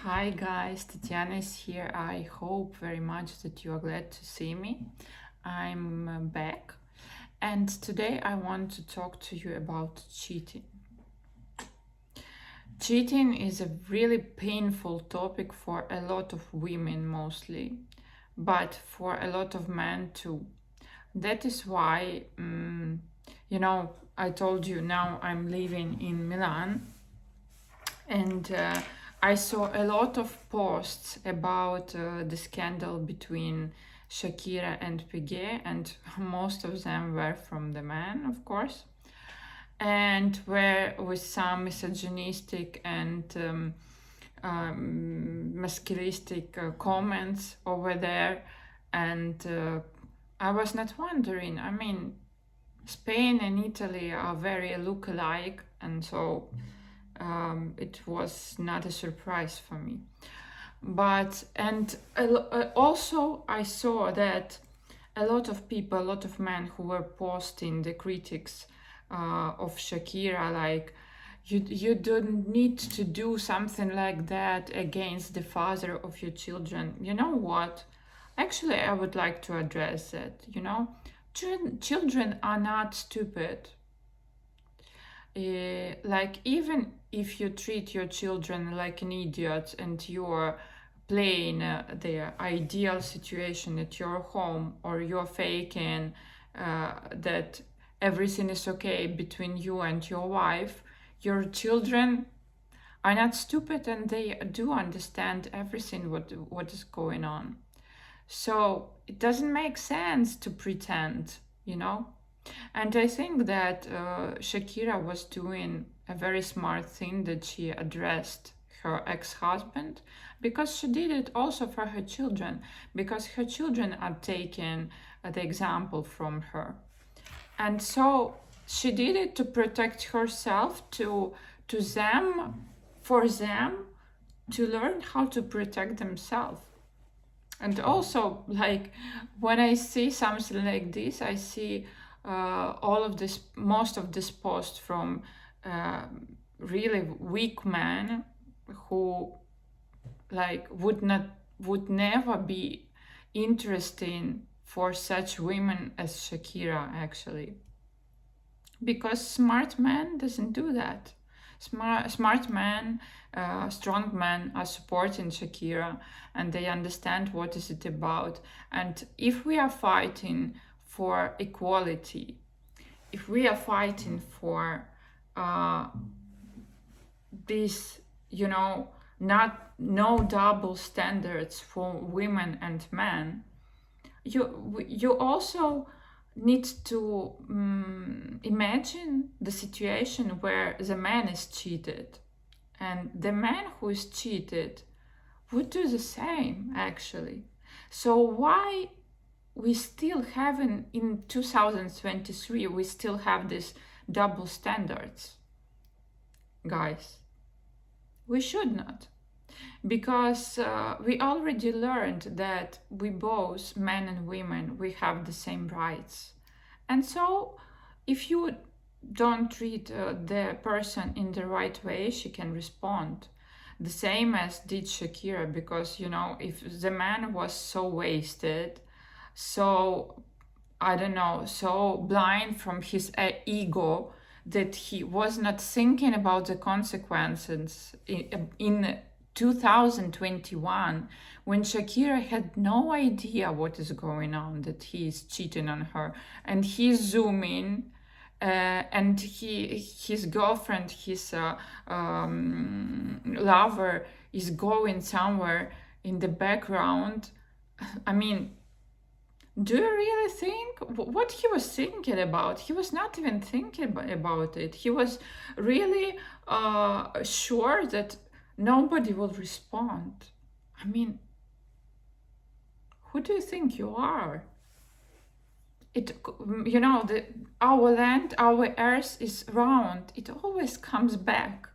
Hi guys, Tatiana is here. I hope very much that you are glad to see me. I'm back, and today I want to talk to you about cheating. Cheating is a really painful topic for a lot of women mostly, but for a lot of men too. That is why, I told you now I'm living in Milan, and I saw a lot of posts about the scandal between Shakira and Piguet, and most of them were from the man, of course, and were with some misogynistic and masculinistic comments over there. And I was not wondering. I mean, Spain and Italy are very look-alike, and so it was not a surprise for me. But also I saw that a lot of people, a lot of men who were posting the critics of Shakira, like, you don't need to do something like that against the father of your children. You know what? Actually, I would like to address that. Children are not stupid. Like, even if you treat your children like an idiot and you're playing the ideal situation at your home, or you're faking that everything is okay between you and your wife, your children are not stupid and they do understand everything what is going on. So it doesn't make sense to pretend. And I think that Shakira was doing a very smart thing, that she addressed her ex-husband, because she did it also for her children, because her children are taking the example from her. And so she did it to protect herself, to them, for them to learn how to protect themselves. And also, like, when I see something like this, I see most of this post from really weak men who, like, would never be interesting for such women as Shakira, actually, because smart man doesn't do that. Smart men, strong men are supporting Shakira, and they understand what is it about. And if we are fighting for equality, if we are fighting for this, no double standards for women and men, you also need to imagine the situation where the man is cheated, and the man who is cheated would do the same, actually. So why we still have in 2023 we still have this double standards, guys? We should not, because we already learned that we both, men and women, we have the same rights. And so if you don't treat the person in the right way, she can respond the same as did Shakira, because if the man was so wasted, so, I don't know, so blind from his ego, that he was not thinking about the consequences in 2021, when Shakira had no idea what is going on, that he is cheating on her, and he's zooming, and his girlfriend, his lover, is going somewhere in the background. I mean, do you really think what he was thinking about? He was not even thinking about it. He was really sure that nobody will respond. I mean, who do you think you are? Our land, our earth is round. It always comes back.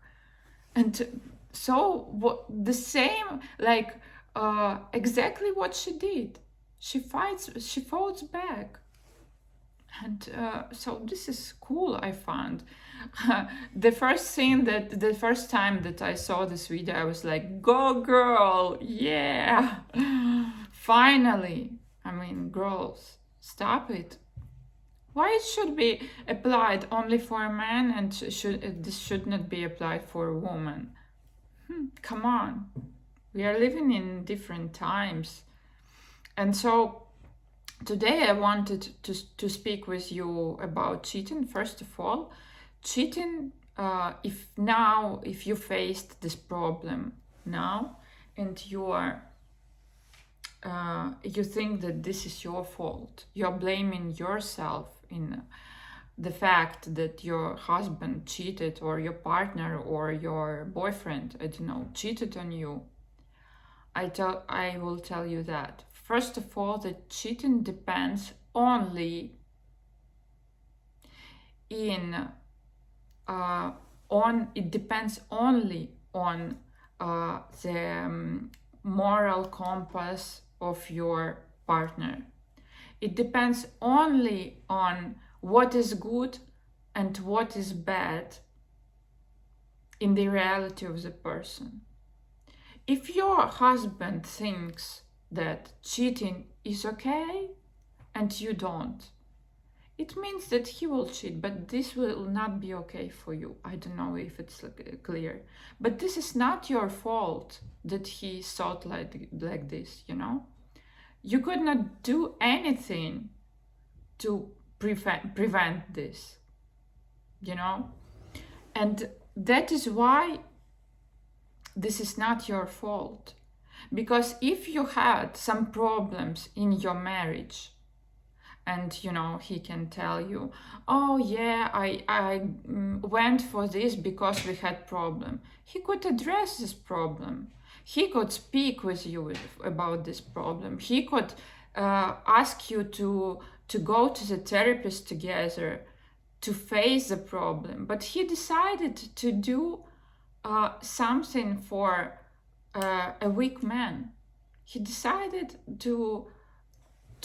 And so the same, like, exactly what she did. She fights back. And so this is cool, I found. The first time that I saw this video, I was like, go girl, yeah, finally. I mean, girls, stop it. Why it should be applied only for a man and this should not be applied for a woman? Come on, we are living in different times. And so today I wanted to speak with you about cheating. First of all, cheating, if you faced this problem now and you think that this is your fault, you're blaming yourself in the fact that your husband cheated, or your partner or your boyfriend, I don't know, cheated on you, I will tell you that. First of all, that cheating depends only it depends only on the moral compass of your partner. It depends only on what is good and what is bad in the reality of the person. If your husband thinks that cheating is okay and you don't, it means that he will cheat, but this will not be okay for you. I don't know if it's clear, but this is not your fault that he thought like this, you know? You could not do anything to prevent this, you know? And that is why this is not your fault. Because if you had some problems in your marriage, and you know, he can tell you, oh yeah, I went for this because we had problem. He could address this problem. He could speak with you about this problem. He could ask you to go to the therapist together to face the problem. But he decided to do something for a weak man. He decided to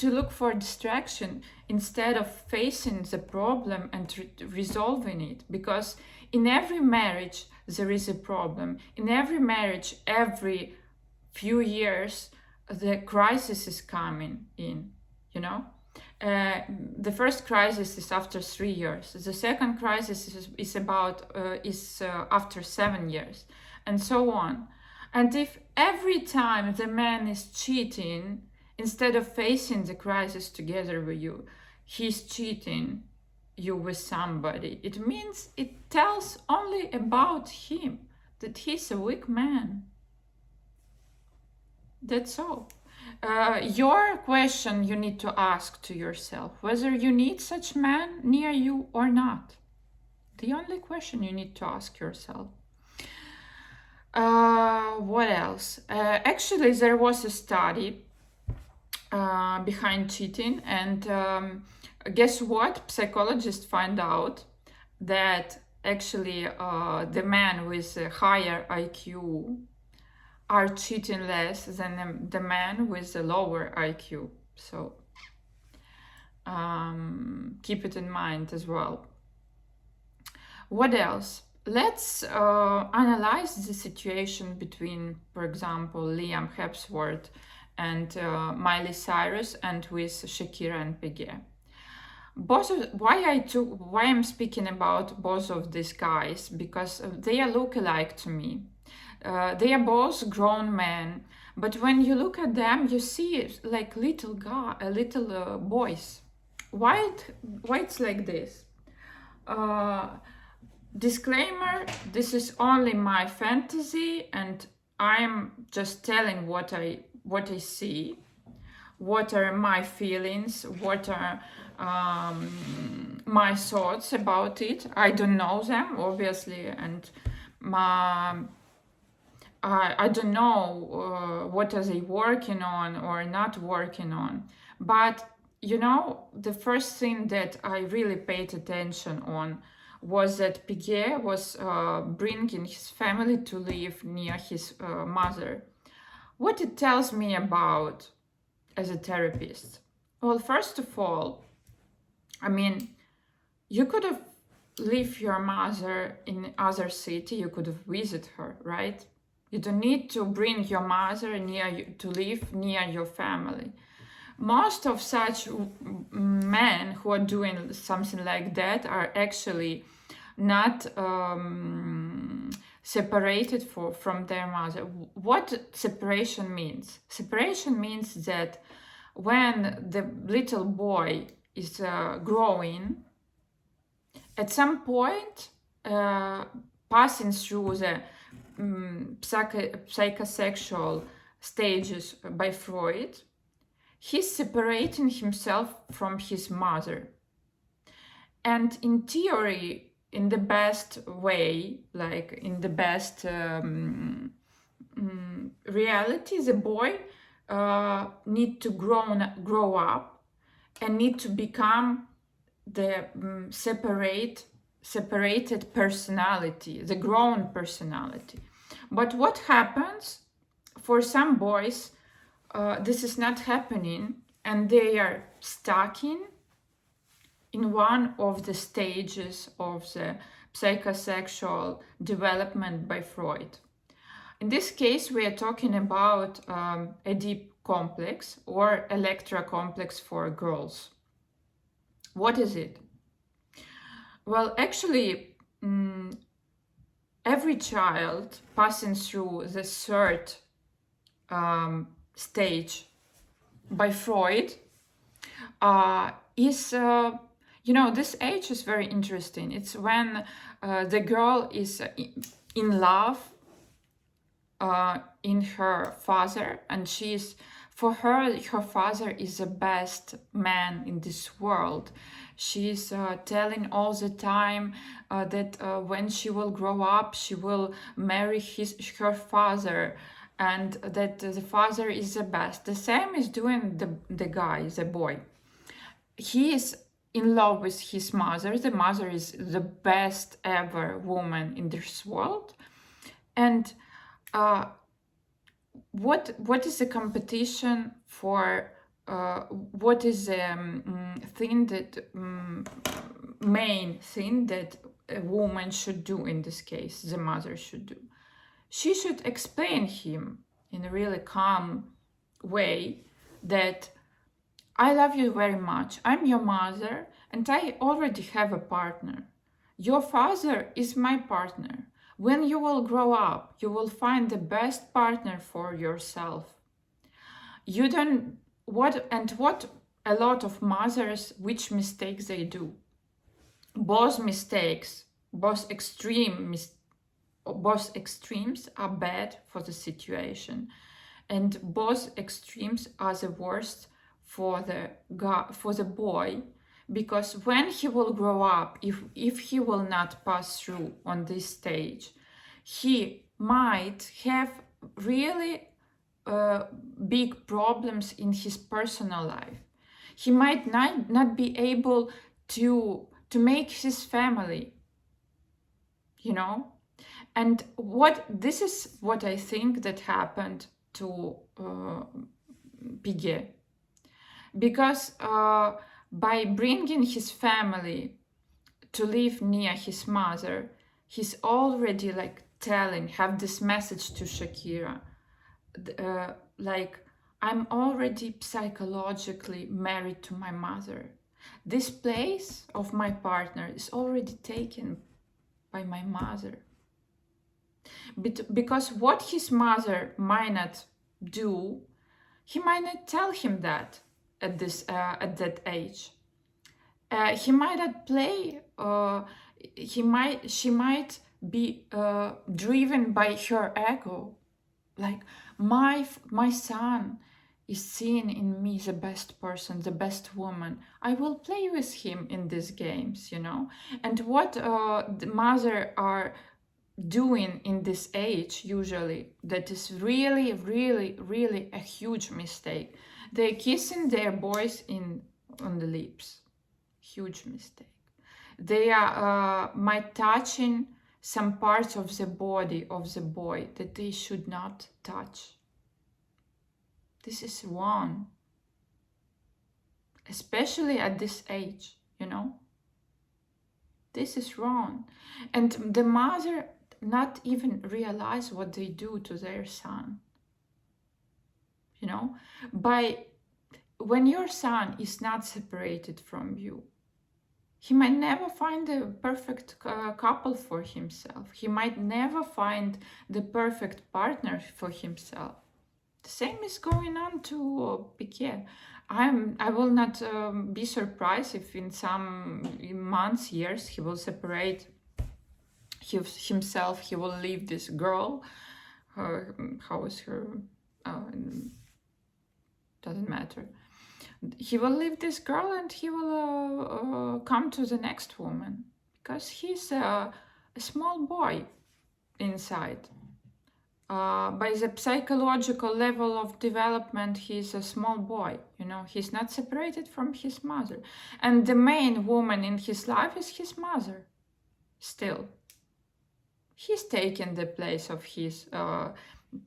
look for distraction instead of facing the problem and resolving it. Because in every marriage there is a problem. In every marriage, every few years, the crisis is coming in, you know? The first crisis is after 3 years. The second crisis is after 7 years, and so on. And if every time the man is cheating, instead of facing the crisis together with you, he's cheating you with somebody, it means it tells only about him, that he's a weak man. That's all. Your question you need to ask to yourself, whether you need such man near you or not. The only question you need to ask yourself. What else? Actually, there was a study behind cheating, and guess what? Psychologists find out that actually the men with a higher IQ are cheating less than the man with a lower IQ. So keep it in mind as well. What else? Let's analyze the situation between, for example, Liam Hemsworth and Miley Cyrus, and with Shakira and Piqué. Why I'm speaking about both of these guys, because they are look-alike to me. They are both grown men, but when you look at them, you see like little boys. Why it's like this? Disclaimer: this is only my fantasy, and I'm just telling what I see, what are my feelings, what are my thoughts about it. I don't know them, obviously, and I don't know what are they working on or not working on. But you know, the first thing that I really paid attention on was that Piqué was bringing his family to live near his mother. What it tells me about as a therapist? Well, first of all, I mean, you could have leave your mother in other city, you could have visit her, right? You don't need to bring your mother near you, to live near your family. Most of such men who are doing something like that are actually not separated from their mother. What separation means? Separation means that when the little boy is growing, at some point, passing through the psychosexual stages by Freud, he's separating himself from his mother. And in theory, in the best way, like in the best reality, the boy need to grow up and need to become the separated personality, the grown personality. But what happens for some boys, this is not happening, and they are stuck in one of the stages of the psychosexual development by Freud. In this case, we are talking about Oedip complex or Electra complex for girls. What is it? Well, actually, every child passing through the third stage by Freud is, this age is very interesting. It's when the girl is in love in her father, and for her father is the best man in this world. She's telling all the time that when she will grow up, she will marry her father, and that the father is the best. The same is doing the guy, the boy. He is in love with his mother. The mother is the best ever woman in this world. And what is the competition for what is the thing that main thing that a woman should do in this case, the mother should do? She should explain him in a really calm way that I love you very much, I'm your mother, and I already have a partner. Your father is my partner. When you will grow up, you will find the best partner for yourself. You don't, what a lot of mothers, which mistakes they do. Both extremes are bad for the situation. And both extremes are the worst for the boy, because when he will grow up, if he will not pass through on this stage, he might have really big problems in his personal life. He might not be able to make his family, And this is what I think that happened to Piguet. Because by bringing his family to live near his mother, he's already have this message to Shakira, I'm already psychologically married to my mother. This place of my partner is already taken by my mother. Because what his mother might not do, he might not tell him that at that age. He might not play. She might be driven by her ego, like my son is seeing in me the best person, the best woman. I will play with him in these games, And what the mother are doing in this age usually, that is really, really, really a huge mistake. They're kissing their boys on the lips. Huge mistake. They are might touching some parts of the body of the boy that they should not touch. This is wrong. Especially at this age, you know. This is wrong. And the mother not even realize what they do to their son, you know. When your son is not separated from you, he might never find a perfect couple for himself. He might never find the perfect partner for himself. The same is going on to Piquet. I will not be surprised if in some months, years, he will separate himself. He will leave this girl. How is her? Doesn't matter. He will leave this girl and he will come to the next woman, because he's a small boy inside. By the psychological level of development, he's a small boy, you know. He's not separated from his mother. And the main woman in his life is his mother. Still, he's taken the place of his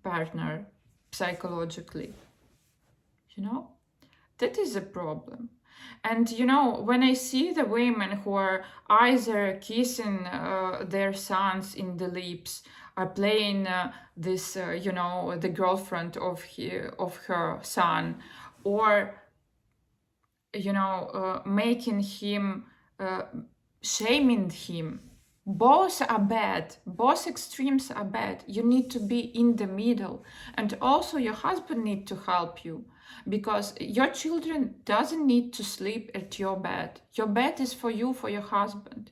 partner psychologically, you know. That is a problem. And, you know, when I see the women who are either kissing their sons in the lips, are playing this, you know, the girlfriend of her son, or, you know, making him, shaming him, both are bad. Both extremes are bad. You need to be in the middle. And also your husband needs to help you, because your children doesn't need to sleep at your bed. Your bed is for you, for your husband.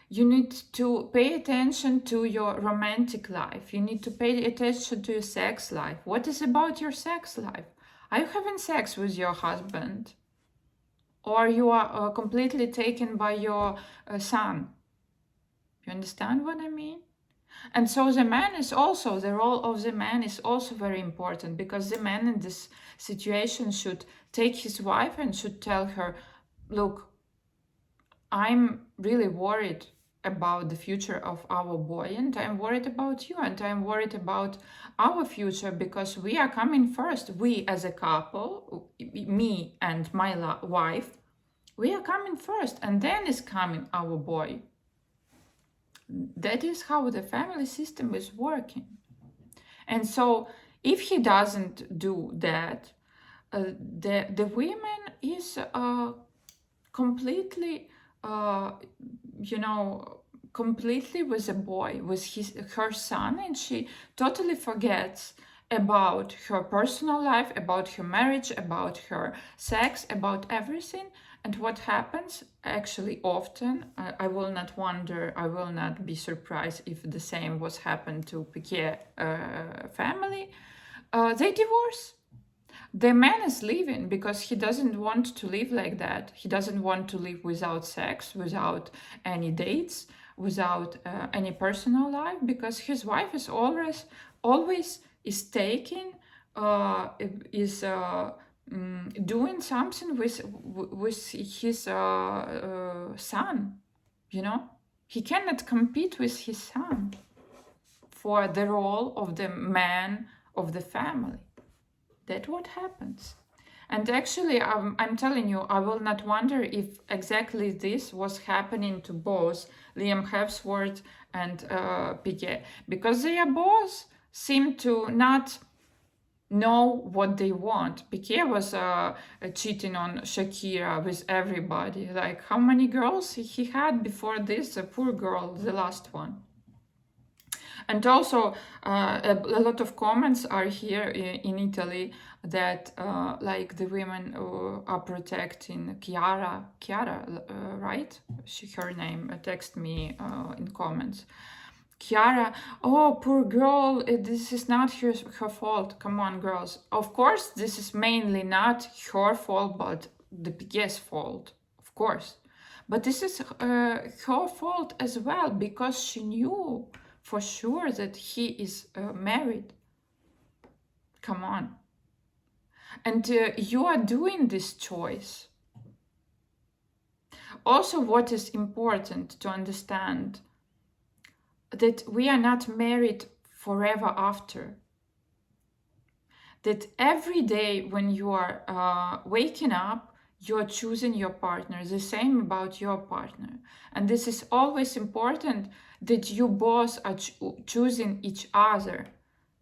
You need to pay attention to your romantic life. You need to pay attention to your sex life. What is about your sex life? Are you having sex with your husband? Or you are completely taken by your son? You understand what I mean? And so the man is also, the role of the man is also very important, because the man in this situation should take his wife and should tell her, look, I'm really worried about the future of our boy, and I'm worried about you, and I'm worried about our future, because we are coming first. We as a couple, me and my wife, we are coming first, and then is coming our boy. That is how the family system is working. And so if he doesn't do that, the woman is completely, you know, completely with a boy, with her son, and she totally forgets about her personal life, about her marriage, about her sex, about everything. And what happens actually often, I will not wonder, I will not be surprised if the same was happened to Piquet family, they divorce. The man is leaving because he doesn't want to live like that. He doesn't want to live without sex, without any dates, without any personal life, because his wife is always is taking, is doing something with his son, you know. He cannot compete with his son for the role of the man of the family. That's what happens. And actually, I'm telling you, I will not wonder if exactly this was happening to both Liam Hemsworth and Piquet, because they are both seem to not know what they want. Piquet was cheating on Shakira with everybody. Like, how many girls he had before this? A poor girl, the last one. And also, a lot of comments are here in Italy that, like, the women are protecting Chiara, right? Her name, text me in comments. Chiara, oh, poor girl, this is not her fault. Come on, girls. Of course, this is mainly not her fault, but the Piquet's fault, of course. But this is her fault as well, because she knew for sure that he is married. Come on. And you are doing this choice. Also, what is important to understand, that we are not married forever after. That every day when you are waking up, you're choosing your partner, the same about your partner. And this is always important, that you both are choosing each other,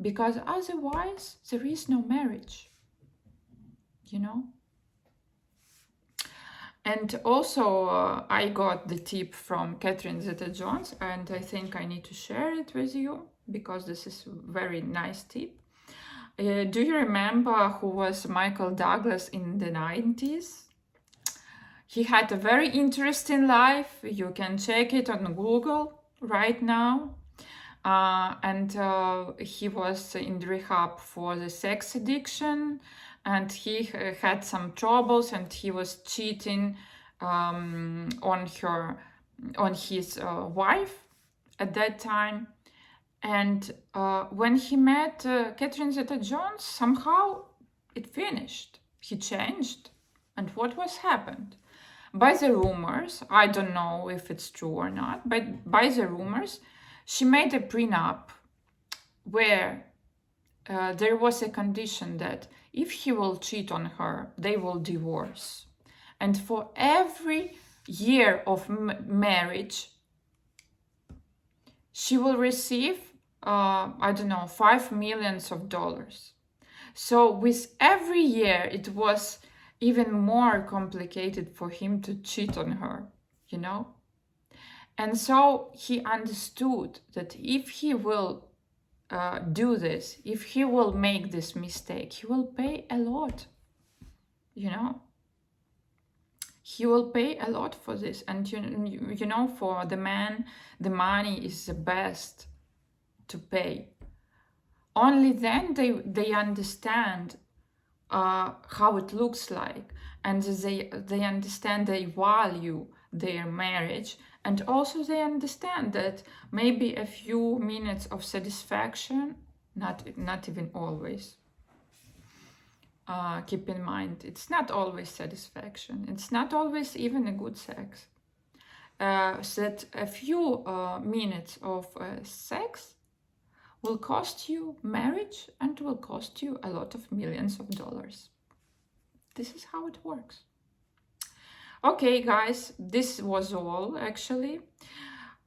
because otherwise there is no marriage, you know. And also, I got the tip from Catherine Zeta-Jones, and I think I need to share it with you, because this is a very nice tip. Do you remember who was Michael Douglas in the 90s? He had a very interesting life. You can check it on Google right now. And he was in rehab for the sex addiction, and he had some troubles, and he was cheating on his wife at that time. And when he met Catherine Zeta-Jones, somehow it finished. He changed. And what was happened? By the rumors, I don't know if it's true or not, but by the rumors, she made a prenup where there was a condition that if he will cheat on her, they will divorce. And for every year of marriage, she will receive, I don't know, $5 million. So with every year, it was even more complicated for him to cheat on her, you know? And so he understood that if he will do this, if he will make this mistake, he will pay a lot, you know? He will pay a lot for this. And, you know, for the man, the money is the best to pay. Only then they understand how it looks like, and they understand, they value their marriage, and also they understand that maybe a few minutes of satisfaction, not even always. Keep in mind, it's not always satisfaction. It's not always even a good sex. So that a few minutes of sex will cost you marriage and will cost you a lot of millions of dollars. This is how it works. Okay, guys, this was all actually.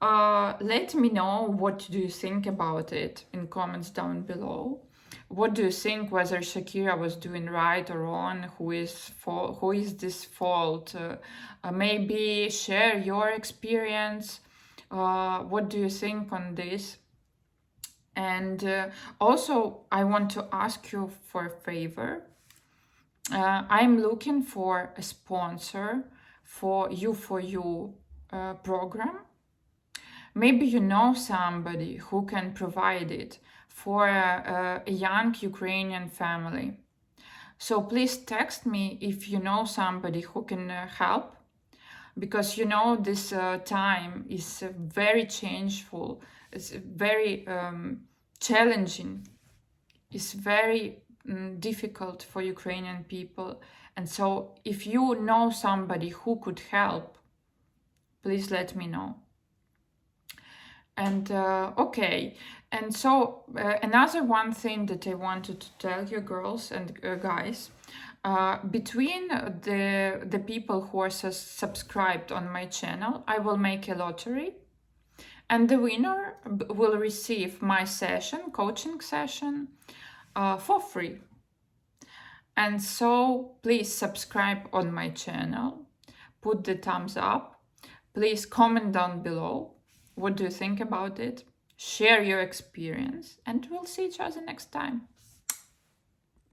Let me know what do you think about it in comments down below. What do you think, whether Shakira was doing right or wrong? Who is this fault? Maybe share your experience. What do you think on this? And also, I want to ask you for a favor. I'm looking for a sponsor for You program. Maybe you know somebody who can provide it for a young Ukrainian family. So please text me if you know somebody who can help, because you know this time is very changeful. It's very challenging. It's very difficult for Ukrainian people. And so if you know somebody who could help, please let me know. And okay, and so another one thing that I wanted to tell you, girls and guys, between the people who are subscribed on my channel, I will make a lottery, and the winner will receive my coaching session, for free. And so please subscribe on my channel, put the thumbs up, please comment down below. What do you think about it? Share your experience, and we'll see each other next time.